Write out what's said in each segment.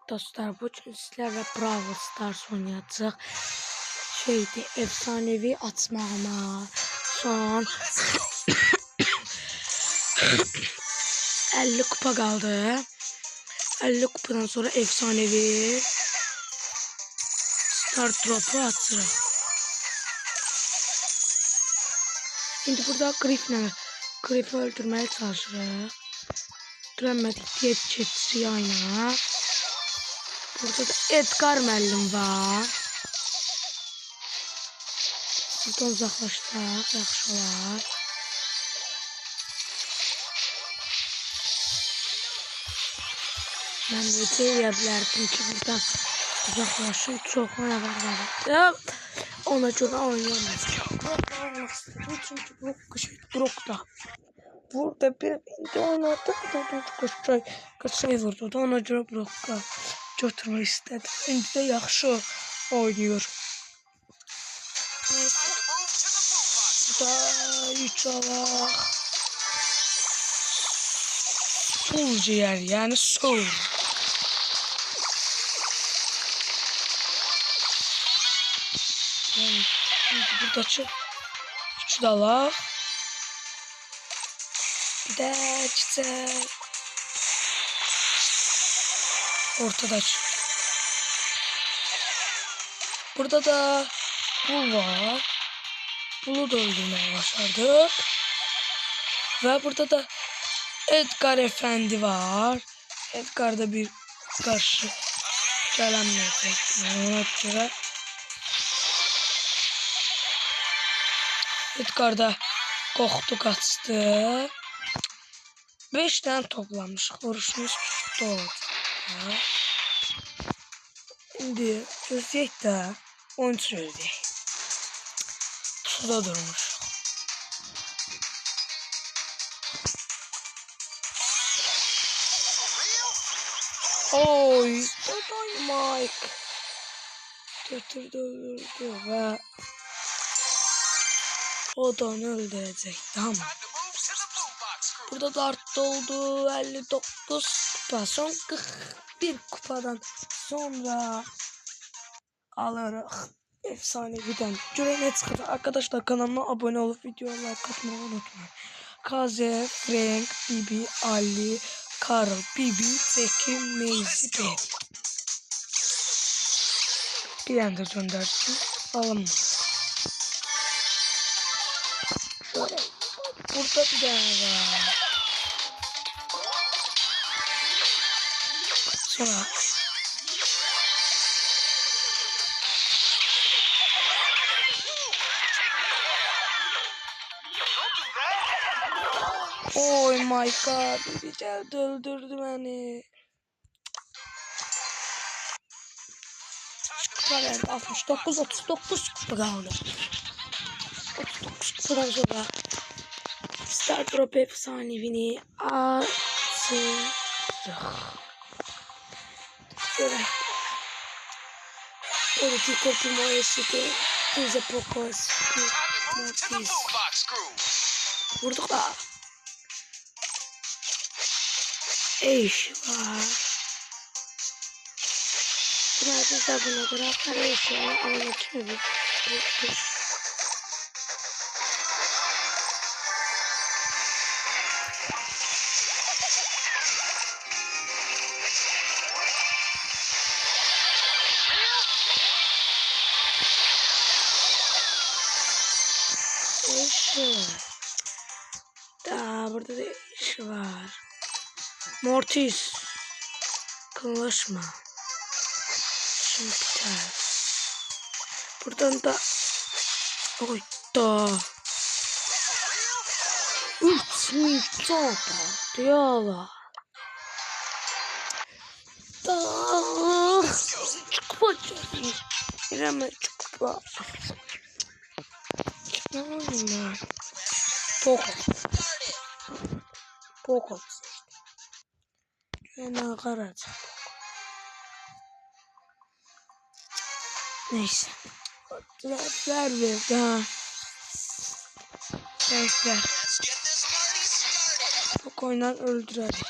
dostlar, bu gün sizlerle Brawl Stars oynayacağıq. Efsanevi açmağıma son 50 kupa kaldı. 50 kupadan sonra efsanevi Star Drop'u açırıq. Şimdi burada Griff'i öldürmeye çalışırıq. Öldüremedik diye keçirik ayna. Burada da Edgar müəllim var. Buradan uzaqlaşdıq, yaxşı olar. Mən də deyə bilərdim ki, buradan uzaqlaşım, çox var. Ona görə oynayamayacağım. Oynamaq istədim, çünki Brock'da. Burada bir indi oynadı, qaçay vurdu da, ona görə Brock'a götürmək istədim. İndi də yaxşı oynuyor. Burada 3 alaq. Sol ciğer, yani sol. Yani burada çık. 3 alaq. Bir de çiçek. Ortada çık. Burada da bul var. Bulu da öldürmeye başardık. Ve burada da Edgar Efendi var. Edgar da bir karşı gelemeyecek. Ona göre Edgar da korktu, kaçtı. 5 tane toplamış. Vuruşumuz tuttu. Şimdi gözleyek de 13 gözleyek. Suda durmuş. Oy, Dynamite götürdü, öldürdü ve odan öldürecekti ama burada dart oldu. 59 kupa, son 41 kupadan sonra alırıq efsaneviden. Görene çıkır. Arkadaşlar, kanalıma abone olup videoya like atmayı unutmayın. Kaze, Frank, Bibi, Ali, Carl, Bibi, Zeki, Maisy, Baby. Bir anda göndersin. Alınmadı. Burada bir tane var. Sonra oh my god, bir geldi öldürdü beni. Kupa verdi, 69 39 kupa kaldı. 39 kupadan sonra Star Drop efsanevini açırıq. Şöyle Politico Primoes'ti, Tuza Pocos, Mortis. Vurduk da. Eş var. Biraz da buna göre karışıyor. Ama kimi bir. Burada da iş var. Mortis. Kılaşma. Şimdi biter. Buradan da oy da. Uçmuş çapa. Diyorlar. Da. Çıkma. Gireme çıkma. Ne oluyor? Poco. Fena karaca. Neyse. Ver daha. Ver. Poco'yla öldürelim.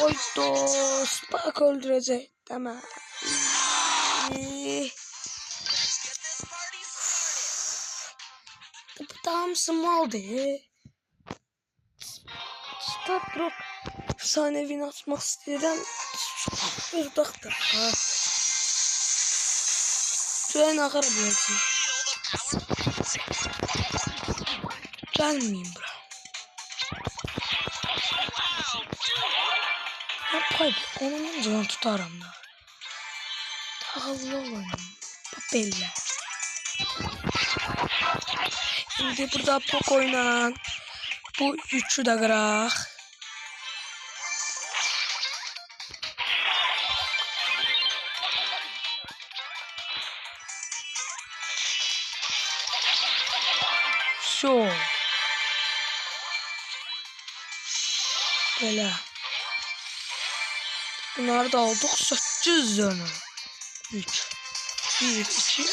Oydo Spark öldürecek deme. Tam small değil. Start drop. Efsanevi atmak istedim. Bir dakika. Şöyle akara bileceğim. Gelmeyeyim bura. Yapayım. Onun can tutarım da. Tahıllı olayım. Bu belli. Şimdi burada pok oynan. Bu üçü de kırak. Şu. Böyle. Bunlar da aldık 800 canı. 3. 1, 2, 3.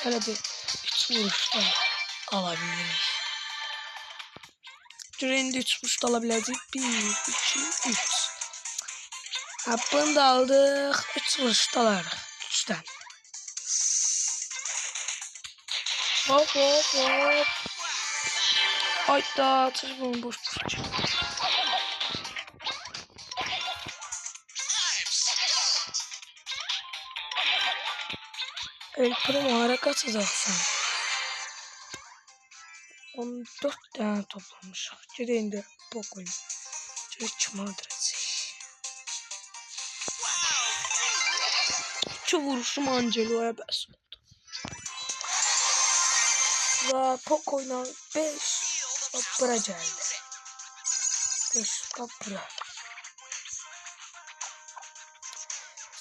Hele bir 3 vuruşta alabiliriz. Cüreğinde 3 vuruşta alabilecek. 1, 2, 3. Bunu da aldık. 3 vuruşta alırız. 3'ten. Hop hop hop. Hayda. Tırpımı boş boş. El Primo harekat edersen 14 tane toplamış. Cireğinde pok oyun. Cirek çımardır. İki vuruşum Angelo'ya bes oldu. Ve pok oynan 5 kapıra geldi. 5 kapıra.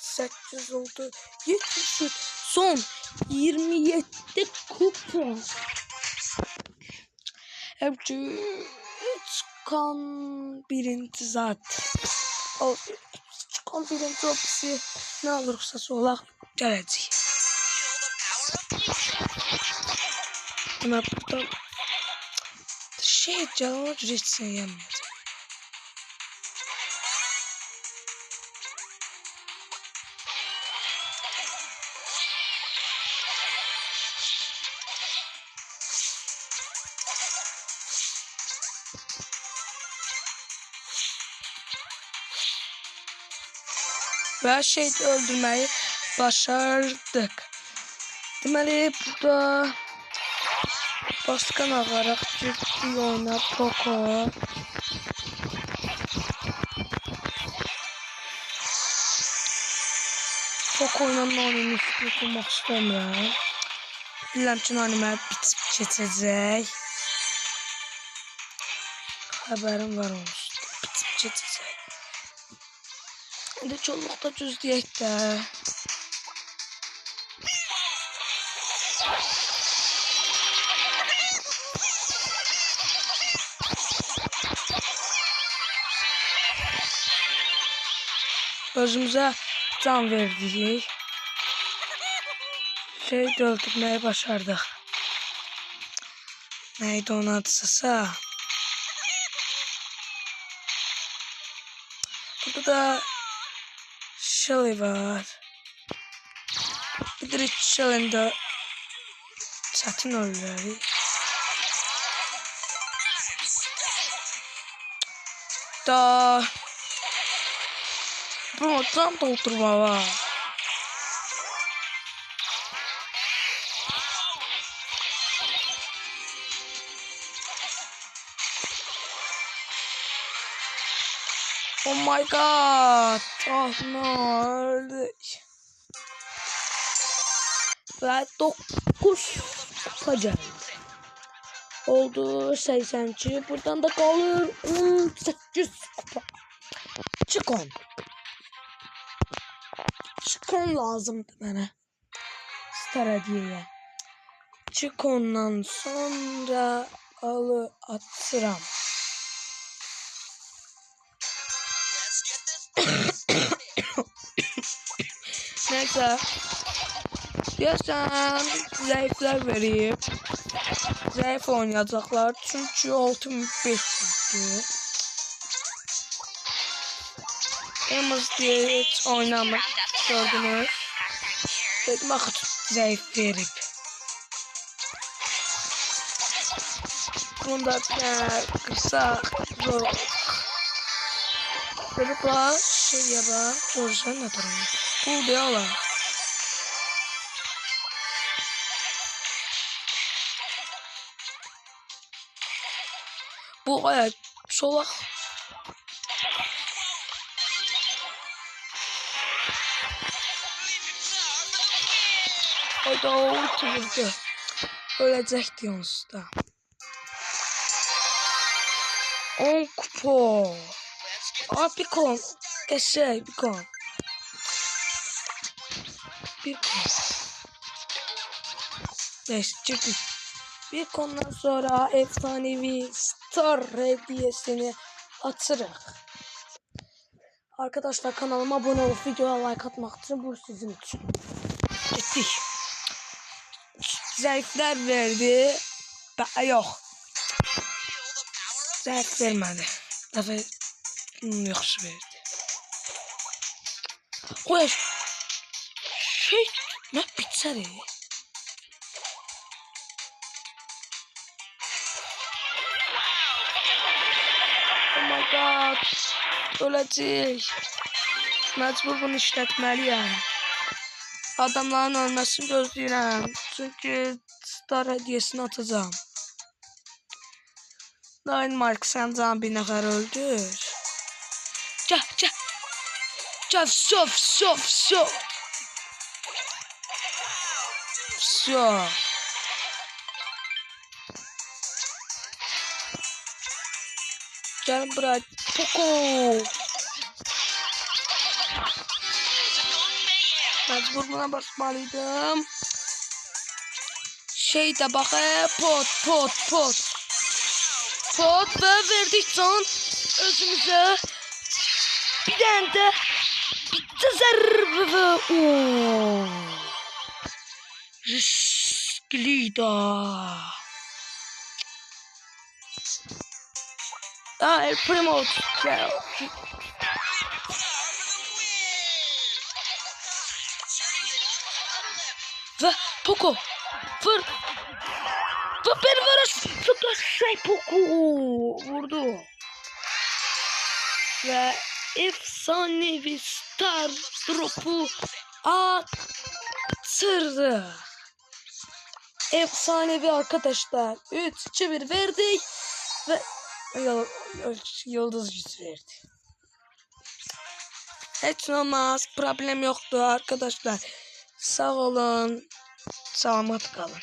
8 oldu. 73. Son 27 kupon. Hepsi çıkan birinci zat. O çıkan birinci opsi ne olursa solak gelecek. Ama burada canlı üretsen yenmez. Ve öldürmeyi başardık. Deməli burada başkan ağaraq ciddi oyna Poco. Poco ilə oyunu tutmaq istəmirəm. Bilirəm ki, anime bitib keçəcək. Xəbərim var olsun. Bitib keçəcək. İndi çolluqda cüzdəyək də. Özümüzə can verdik. Öldürməyi başardıq. Neydi onun adısa? Burada da Shelly var. Bir de Shelly'nin de çətin ölüləri. Da bu can doldurma var. Oh my god. Oh no, öldük. Ve 9 kupa geldi. Oldu 82. Buradan da kalır 18 kupa. Çıkon. Çıkon lazımdı bana. Star hediyeye. Çıkondan sonra atıram. Neyse. Diyorsan zayıflar vereyim. Zayıf oynayacaklar. Çünkü 6500'dü. Emz diye hiç oynamak gördünüz. Dedim vakit zayıf verip. Bunda kırsak zor. Çocuklar şey yaba. Görürsen ne durum. Bu diyorlar. Bu gayet solak. Hayda ulti vurdu. Ölecekti onsuz da. 10 kupa. Aa bir kon. Geçey bir kon. Bir kon. Neyse çıktık. Bir kondan sonra efsanevi Star hediyesini atırıq. Arkadaşlar kanalıma abone olup videoya like atmak için bu sizin için. Gittik. Zayıflar verdi. Yok. Zayıf vermedi. Defa yaxşı verdi. Qoy. Şey, ne bitseri? Oh my god. Öləcək. Məcbur bunu işlətməliyəm. Adamların ölməsini gözləyirəm. Çünki Star hediyesini atacağım. Dynamite sen canı bir nəfər öldür. Gəl. Gəl, sov. Все. Gel bırak. Poco. Mecbur buna basmalıydım. Şey de bak pot. Pot ve verdik can özümüze. Bir tane de bitti zerre. Ooo. Riskliydi. El Primo. Ve Poco. Vur. Ve bir vuruş. Şey Poco. Vurdu. Ve efsanevi Star drop'u atırdı. Efsanevi arkadaşlar. 3-2-1 verdik. Ve yıldız yüz verdi. Hiç olmaz. Problem yoktu arkadaşlar. Sağ olun. Selamat kalın.